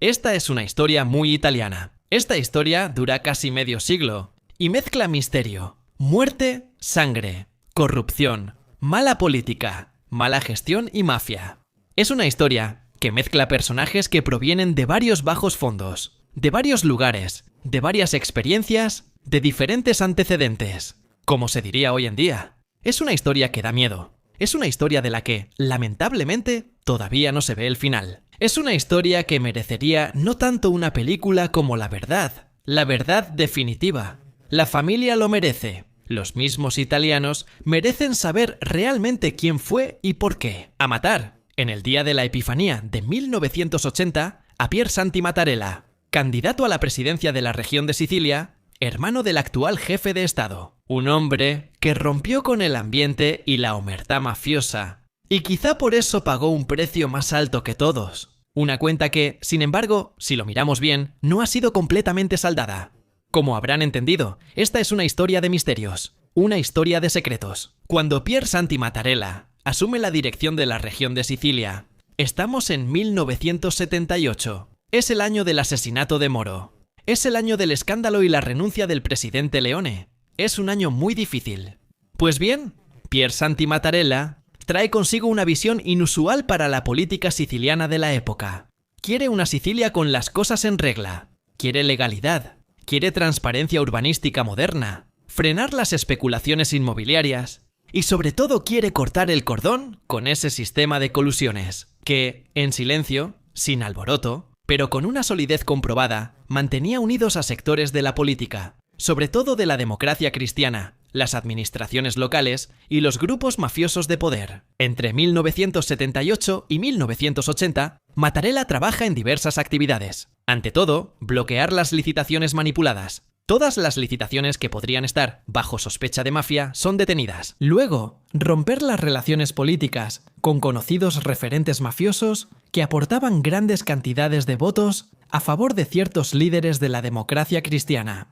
Esta es una historia muy italiana. Esta historia dura casi medio siglo y mezcla misterio, muerte, sangre, corrupción, mala política, mala gestión y mafia. Es una historia que mezcla personajes que provienen de varios bajos fondos, de varios lugares, de varias experiencias, de diferentes antecedentes. Como se diría hoy en día, es una historia que da miedo. Es una historia de la que, lamentablemente, todavía no se ve el final. Es una historia que merecería no tanto una película como la verdad definitiva. La familia lo merece. Los mismos italianos merecen saber realmente quién fue y por qué. A matar, en el día de la Epifanía de 1980, a Pier Santi Mattarella, candidato a la presidencia de la región de Sicilia, hermano del actual jefe de Estado. Un hombre que rompió con el ambiente y la omertá mafiosa. Y quizá por eso pagó un precio más alto que todos. Una cuenta que, sin embargo, si lo miramos bien, no ha sido completamente saldada. Como habrán entendido, esta es una historia de misterios, una historia de secretos. Cuando Pier Santi Mattarella asume la dirección de la región de Sicilia, estamos en 1978. Es el año del asesinato de Moro. Es el año del escándalo y la renuncia del presidente Leone. Es un año muy difícil. Pues bien, Pier Santi Mattarella trae consigo una visión inusual para la política siciliana de la época. Quiere una Sicilia con las cosas en regla. Quiere legalidad. Quiere transparencia urbanística moderna. Frenar las especulaciones inmobiliarias. Y sobre todo quiere cortar el cordón con ese sistema de colusiones, que, en silencio, sin alboroto, pero con una solidez comprobada, mantenía unidos a sectores de la política, sobre todo de la democracia cristiana, las administraciones locales y los grupos mafiosos de poder. Entre 1978 y 1980, Mattarella trabaja en diversas actividades. Ante todo, bloquear las licitaciones manipuladas. Todas las licitaciones que podrían estar bajo sospecha de mafia son detenidas. Luego, romper las relaciones políticas con conocidos referentes mafiosos que aportaban grandes cantidades de votos a favor de ciertos líderes de la democracia cristiana.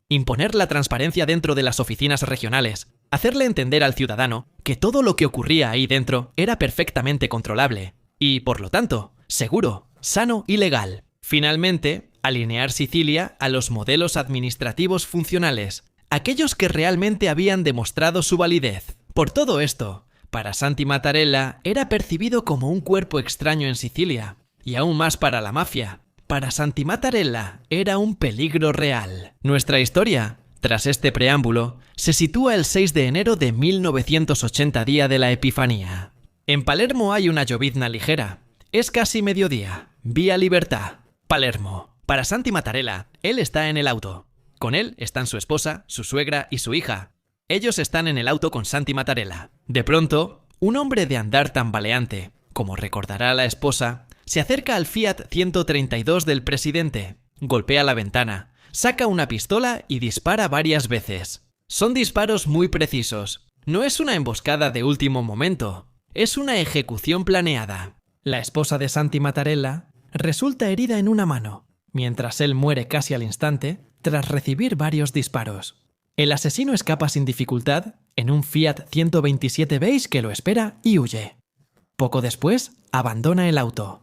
Imponer la transparencia dentro de las oficinas regionales, hacerle entender al ciudadano que todo lo que ocurría ahí dentro era perfectamente controlable y, por lo tanto, seguro, sano y legal. Finalmente, alinear Sicilia a los modelos administrativos funcionales, aquellos que realmente habían demostrado su validez. Por todo esto, para Santi Mattarella era percibido como un cuerpo extraño en Sicilia, y aún más para la mafia. Para Santi Mattarella era un peligro real. Nuestra historia, tras este preámbulo, se sitúa el 6 de enero de 1980, día de la Epifanía. En Palermo hay una llovizna ligera. Es casi mediodía. Vía Libertà, Palermo. Para Santi Mattarella, él está en el auto. Con él están su esposa, su suegra y su hija. Ellos están en el auto con Santi Mattarella. De pronto, un hombre de andar tambaleante, como recordará la esposa, se acerca al Fiat 132 del presidente, golpea la ventana, saca una pistola y dispara varias veces. Son disparos muy precisos. No es una emboscada de último momento, es una ejecución planeada. La esposa de Santi Mattarella resulta herida en una mano, mientras él muere casi al instante tras recibir varios disparos. El asesino escapa sin dificultad en un Fiat 127 beige que lo espera y huye. Poco después, abandona el auto.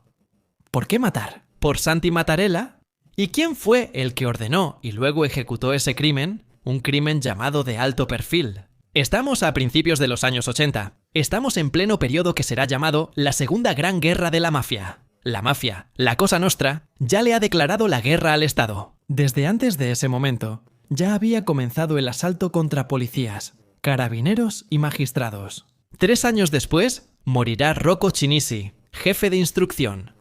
¿Por qué matar? ¿Por Santi Mattarella? ¿Y quién fue el que ordenó y luego ejecutó ese crimen? Un crimen llamado de alto perfil. Estamos a principios de los años 80. Estamos en pleno periodo que será llamado la Segunda Gran Guerra de la Mafia. La mafia, la Cosa Nostra, ya le ha declarado la guerra al Estado. Desde antes de ese momento, ya había comenzado el asalto contra policías, carabineros y magistrados. 3 años después, morirá Rocco Chinisi, jefe de instrucción.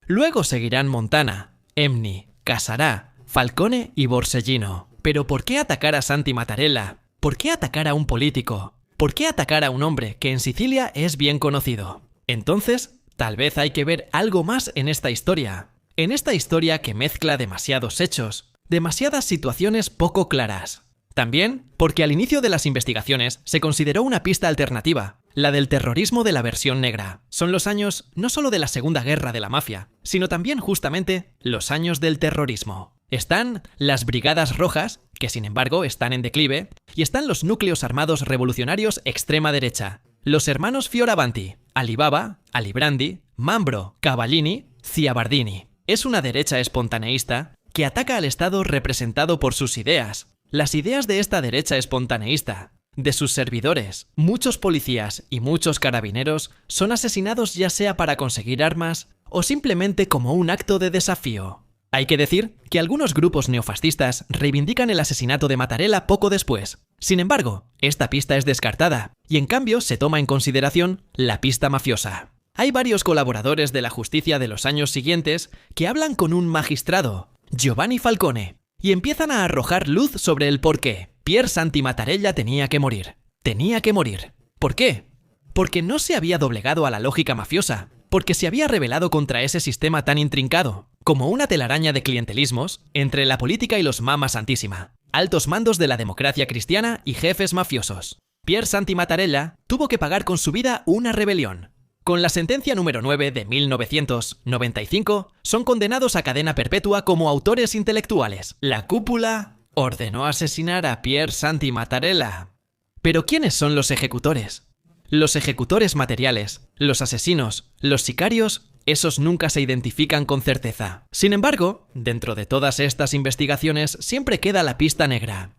Luego seguirán Montana, Emni, Casarà, Falcone y Borsellino. ¿Pero por qué atacar a Santi Mattarella? ¿Por qué atacar a un político? ¿Por qué atacar a un hombre que en Sicilia es bien conocido? Entonces, tal vez hay que ver algo más en esta historia. En esta historia que mezcla demasiados hechos, demasiadas situaciones poco claras. También porque al inicio de las investigaciones se consideró una pista alternativa, la del terrorismo de la versión negra. Son los años no solo de la Segunda Guerra de la Mafia, sino también justamente los años del terrorismo. Están las Brigadas Rojas, que sin embargo están en declive, y están los núcleos armados revolucionarios extrema derecha, los hermanos Fioravanti, Alibaba, Alibrandi, Mambro, Cavallini, Ciabardini. Es una derecha espontaneísta que ataca al Estado representado por sus ideas. Las ideas de esta derecha espontaneísta, de sus servidores, muchos policías y muchos carabineros son asesinados ya sea para conseguir armas o simplemente como un acto de desafío. Hay que decir que algunos grupos neofascistas reivindican el asesinato de Mattarella poco después. Sin embargo, esta pista es descartada y en cambio se toma en consideración la pista mafiosa. Hay varios colaboradores de la justicia de los años siguientes que hablan con un magistrado, Giovanni Falcone, y empiezan a arrojar luz sobre el por qué Pier Santi Mattarella tenía que morir. Tenía que morir. ¿Por qué? Porque no se había doblegado a la lógica mafiosa, porque se había rebelado contra ese sistema tan intrincado, como una telaraña de clientelismos entre la política y los Mamma Santissima, altos mandos de la democracia cristiana y jefes mafiosos. Pier Santi Mattarella tuvo que pagar con su vida una rebelión. Con la sentencia número 9 de 1995, son condenados a cadena perpetua como autores intelectuales. La cúpula ordenó asesinar a Pier Santi Mattarella. Pero ¿quiénes son los ejecutores? Los ejecutores materiales, los asesinos, los sicarios, esos nunca se identifican con certeza. Sin embargo, dentro de todas estas investigaciones siempre queda la pista negra.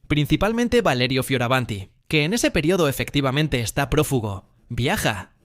Principalmente Valerio Fioravanti, que en ese periodo efectivamente está prófugo. Viaja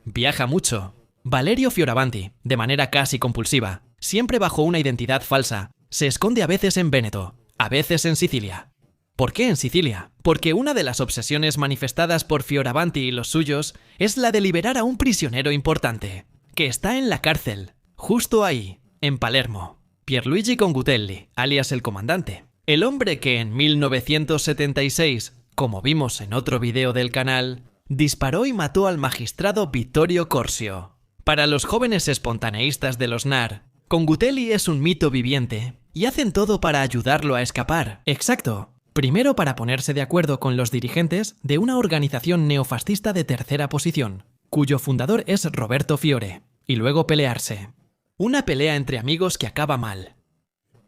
mucho. Valerio Fioravanti, de manera casi compulsiva, siempre bajo una identidad falsa, se esconde a veces en Véneto, a veces en Sicilia. ¿Por qué en Sicilia? Porque una de las obsesiones manifestadas por Fioravanti y los suyos es la de liberar a un prisionero importante, que está en la cárcel, justo ahí, en Palermo. Pierluigi Congutelli, alias el comandante. El hombre que en 1976, como vimos en otro video del canal, disparó y mató al magistrado Vittorio Corsio. Para los jóvenes espontaneístas de los NAR, Congutelli es un mito viviente y hacen todo para ayudarlo a escapar. Exacto. Primero para ponerse de acuerdo con los dirigentes de una organización neofascista de tercera posición, cuyo fundador es Roberto Fiore, y luego pelearse. Una pelea entre amigos que acaba mal.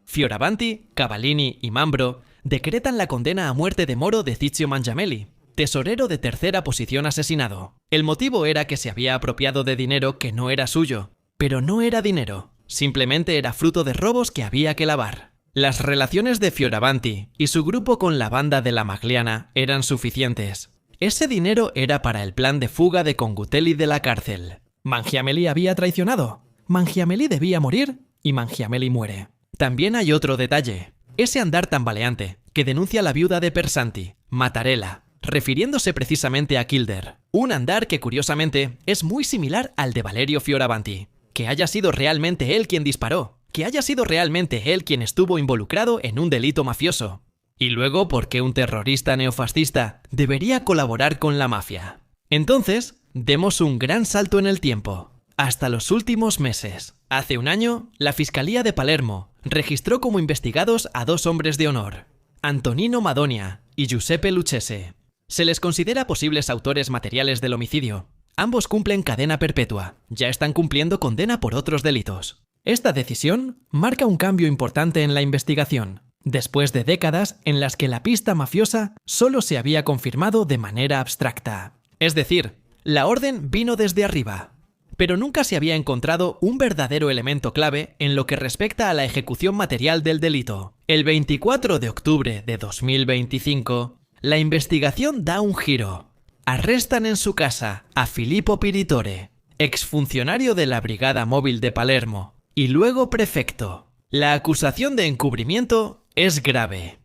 Fioravanti, Cavallini y Mambro decretan la condena a muerte de Moro de Ciccio Mangiamelli, tesorero de tercera posición asesinado. El motivo era que se había apropiado de dinero que no era suyo, pero no era dinero, simplemente era fruto de robos que había que lavar. Las relaciones de Fioravanti y su grupo con la banda de la Magliana eran suficientes. Ese dinero era para el plan de fuga de Congutelli de la cárcel. Mangiamelli había traicionado. Mangiamelli debía morir y Mangiamelli muere. También hay otro detalle. Ese andar tambaleante que denuncia la viuda de Piersanti, Mattarella, refiriéndose precisamente a Kilder. Un andar que curiosamente es muy similar al de Valerio Fioravanti. Que haya sido realmente él quien disparó. Que haya sido realmente él quien estuvo involucrado en un delito mafioso. Y luego, ¿por qué un terrorista neofascista debería colaborar con la mafia? Entonces, demos un gran salto en el tiempo, hasta los últimos meses. Hace un año, la Fiscalía de Palermo registró como investigados a dos hombres de honor, Antonino Madonia y Giuseppe Lucchese. Se les considera posibles autores materiales del homicidio. Ambos cumplen cadena perpetua, ya están cumpliendo condena por otros delitos. Esta decisión marca un cambio importante en la investigación, después de décadas en las que la pista mafiosa solo se había confirmado de manera abstracta. Es decir, la orden vino desde arriba, pero nunca se había encontrado un verdadero elemento clave en lo que respecta a la ejecución material del delito. El 24 de octubre de 2025, la investigación da un giro. Arrestan en su casa a Filippo Piritore, exfuncionario de la Brigada Móvil de Palermo, y luego prefecto. La acusación de encubrimiento es grave.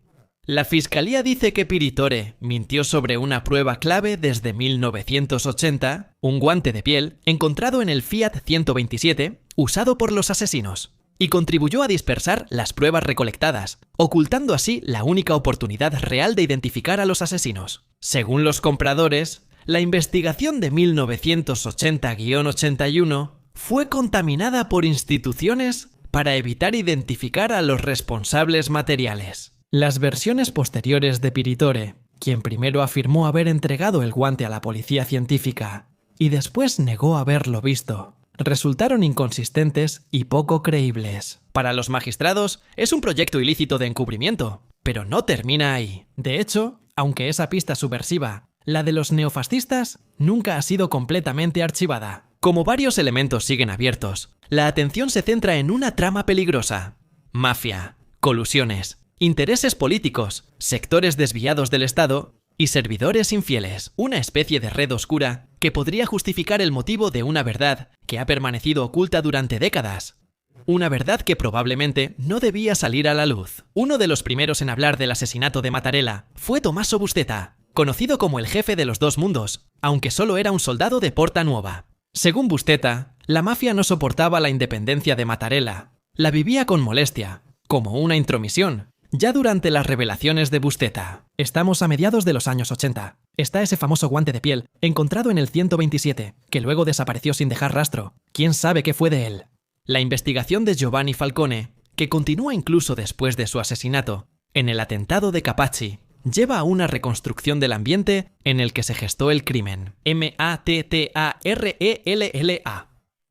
La fiscalía dice que Piritore mintió sobre una prueba clave desde 1980, un guante de piel encontrado en el Fiat 127 usado por los asesinos, y contribuyó a dispersar las pruebas recolectadas, ocultando así la única oportunidad real de identificar a los asesinos. Según los compradores, la investigación de 1980-81 fue contaminada por instituciones para evitar identificar a los responsables materiales. Las versiones posteriores de Piritore, quien primero afirmó haber entregado el guante a la policía científica y después negó haberlo visto, resultaron inconsistentes y poco creíbles. Para los magistrados, es un proyecto ilícito de encubrimiento, pero no termina ahí. De hecho, aunque esa pista subversiva, la de los neofascistas, nunca ha sido completamente archivada. Como varios elementos siguen abiertos, la atención se centra en una trama peligrosa: mafia, colusiones, intereses políticos, sectores desviados del Estado y servidores infieles, una especie de red oscura que podría justificar el motivo de una verdad que ha permanecido oculta durante décadas. Una verdad que probablemente no debía salir a la luz. Uno de los primeros en hablar del asesinato de Mattarella fue Tommaso Buscetta, conocido como el jefe de los dos mundos, aunque solo era un soldado de Porta Nuova. Según Buscetta, la mafia no soportaba la independencia de Mattarella. La vivía con molestia, como una intromisión, ya durante las revelaciones de Buscetta. Estamos a mediados de los años 80. Está ese famoso guante de piel, encontrado en el 127, que luego desapareció sin dejar rastro. ¿Quién sabe qué fue de él? La investigación de Giovanni Falcone, que continúa incluso después de su asesinato, en el atentado de Capaci, lleva a una reconstrucción del ambiente en el que se gestó el crimen. Mattarella.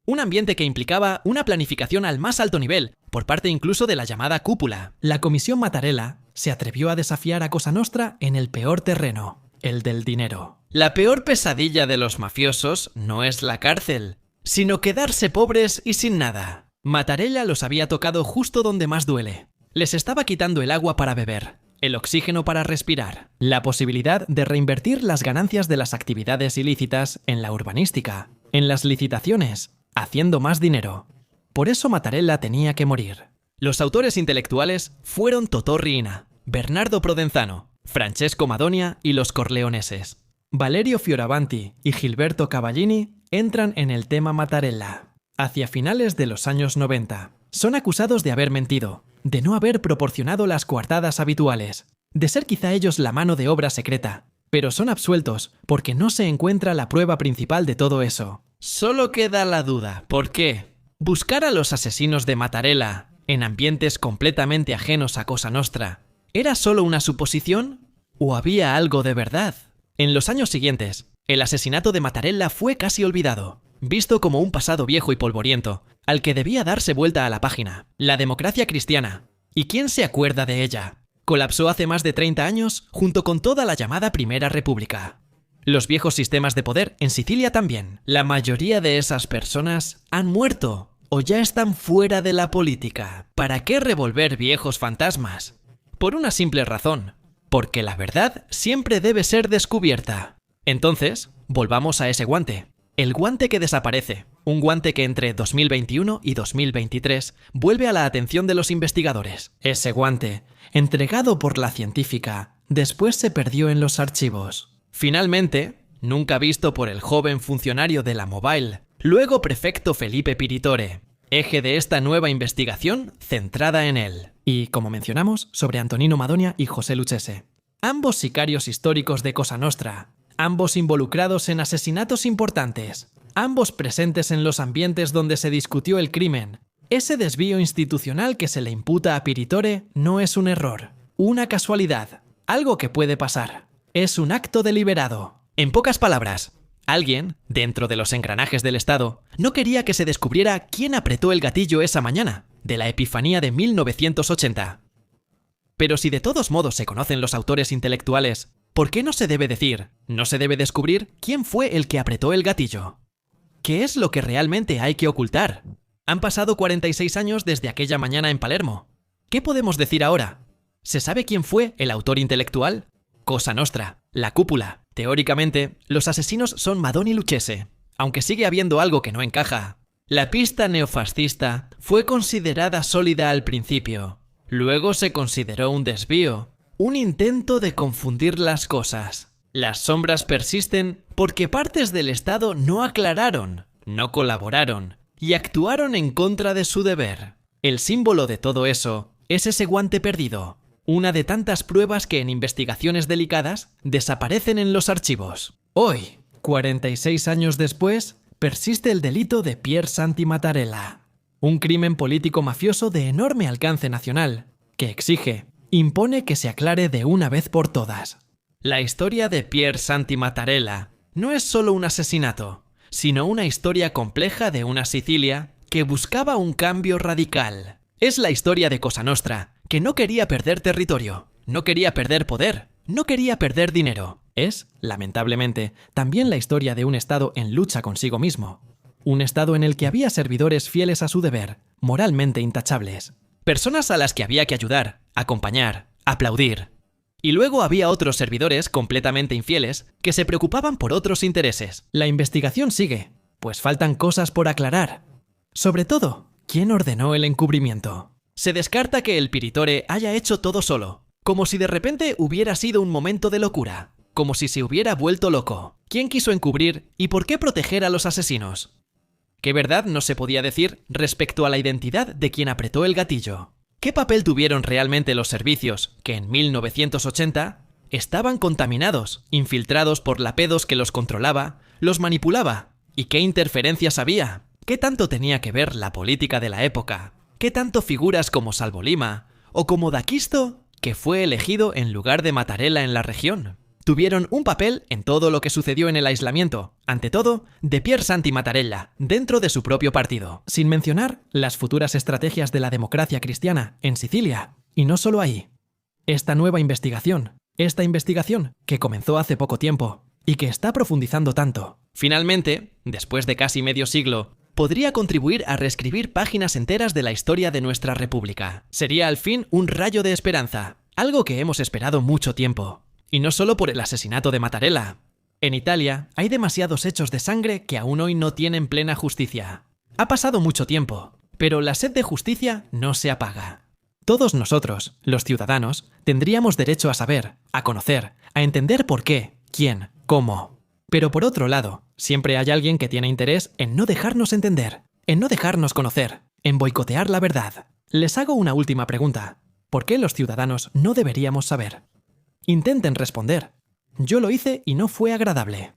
Un ambiente que implicaba una planificación al más alto nivel, por parte incluso de la llamada cúpula. La Comisión Mattarella se atrevió a desafiar a Cosa Nostra en el peor terreno, el del dinero. La peor pesadilla de los mafiosos no es la cárcel, sino quedarse pobres y sin nada. Mattarella los había tocado justo donde más duele. Les estaba quitando el agua para beber, el oxígeno para respirar, la posibilidad de reinvertir las ganancias de las actividades ilícitas en la urbanística, en las licitaciones, haciendo más dinero. Por eso Mattarella tenía que morir. Los autores intelectuales fueron Totò Riina, Bernardo Provenzano, Francesco Madonia y los corleoneses. Valerio Fioravanti y Gilberto Cavallini entran en el tema Mattarella. Hacia finales de los años 90, son acusados de haber mentido, de no haber proporcionado las coartadas habituales, de ser quizá ellos la mano de obra secreta, pero son absueltos porque no se encuentra la prueba principal de todo eso. Solo queda la duda. ¿Por qué? ¿Buscar a los asesinos de Mattarella en ambientes completamente ajenos a Cosa Nostra era solo una suposición o había algo de verdad? En los años siguientes, el asesinato de Mattarella fue casi olvidado, visto como un pasado viejo y polvoriento, al que debía darse vuelta a la página. La democracia cristiana. ¿Y quién se acuerda de ella? Colapsó hace más de 30 años junto con toda la llamada Primera República. Los viejos sistemas de poder en Sicilia también. La mayoría de esas personas han muerto o ya están fuera de la política. ¿Para qué revolver viejos fantasmas? Por una simple razón. Porque la verdad siempre debe ser descubierta. Entonces, volvamos a ese guante. El guante que desaparece. Un guante que entre 2021 y 2023 vuelve a la atención de los investigadores. Ese guante, entregado por la científica, después se perdió en los archivos. Finalmente, nunca visto por el joven funcionario de la Mobile, luego prefecto Felipe Piritore, eje de esta nueva investigación centrada en él. Y, como mencionamos, sobre Antonino Madonia y José Lucchese. Ambos sicarios históricos de Cosa Nostra, ambos involucrados en asesinatos importantes, ambos presentes en los ambientes donde se discutió el crimen. Ese desvío institucional que se le imputa a Piritore no es un error, una casualidad, algo que puede pasar. Es un acto deliberado. En pocas palabras, alguien, dentro de los engranajes del Estado, no quería que se descubriera quién apretó el gatillo esa mañana, de la Epifanía de 1980. Pero si de todos modos se conocen los autores intelectuales, ¿por qué no se debe decir, no se debe descubrir quién fue el que apretó el gatillo? ¿Qué es lo que realmente hay que ocultar? Han pasado 46 años desde aquella mañana en Palermo. ¿Qué podemos decir ahora? ¿Se sabe quién fue el autor intelectual? Cosa Nostra, la cúpula. Teóricamente, los asesinos son Madonia y Lucchese, aunque sigue habiendo algo que no encaja. La pista neofascista fue considerada sólida al principio. Luego se consideró un desvío, un intento de confundir las cosas. Las sombras persisten porque partes del Estado no aclararon, no colaboraron y actuaron en contra de su deber. El símbolo de todo eso es ese guante perdido. Una de tantas pruebas que en investigaciones delicadas desaparecen en los archivos. Hoy, 46 años después, persiste el delito de Pier Santi Mattarella. Un crimen político mafioso de enorme alcance nacional, que exige, impone que se aclare de una vez por todas. La historia de Pier Santi Mattarella no es solo un asesinato, sino una historia compleja de una Sicilia que buscaba un cambio radical. Es la historia de Cosa Nostra, que no quería perder territorio, no quería perder poder, no quería perder dinero. Es, lamentablemente, también la historia de un Estado en lucha consigo mismo. Un Estado en el que había servidores fieles a su deber, moralmente intachables. Personas a las que había que ayudar, acompañar, aplaudir. Y luego había otros servidores completamente infieles que se preocupaban por otros intereses. La investigación sigue, pues faltan cosas por aclarar. Sobre todo, ¿quién ordenó el encubrimiento? Se descarta que el Piritore haya hecho todo solo, como si de repente hubiera sido un momento de locura, como si se hubiera vuelto loco. ¿Quién quiso encubrir y por qué proteger a los asesinos? ¿Qué verdad no se podía decir respecto a la identidad de quien apretó el gatillo? ¿Qué papel tuvieron realmente los servicios que en 1980 estaban contaminados, infiltrados por la pedos que los controlaba, los manipulaba? ¿Y qué interferencias había? ¿Qué tanto tenía que ver la política de la época? ¿Qué tanto figuras como Salvo Lima o como Daquisto, que fue elegido en lugar de Mattarella en la región, tuvieron un papel en todo lo que sucedió en el aislamiento, ante todo, de Pier Santi Mattarella, dentro de su propio partido? Sin mencionar las futuras estrategias de la democracia cristiana en Sicilia. Y no solo ahí. Esta investigación que comenzó hace poco tiempo y que está profundizando tanto, finalmente, después de casi medio siglo, podría contribuir a reescribir páginas enteras de la historia de nuestra república. Sería al fin un rayo de esperanza, algo que hemos esperado mucho tiempo. Y no solo por el asesinato de Mattarella. En Italia hay demasiados hechos de sangre que aún hoy no tienen plena justicia. Ha pasado mucho tiempo, pero la sed de justicia no se apaga. Todos nosotros, los ciudadanos, tendríamos derecho a saber, a conocer, a entender por qué, quién, cómo. Pero por otro lado, siempre hay alguien que tiene interés en no dejarnos entender, en no dejarnos conocer, en boicotear la verdad. Les hago una última pregunta. ¿Por qué los ciudadanos no deberíamos saber? Intenten responder. Yo lo hice y no fue agradable.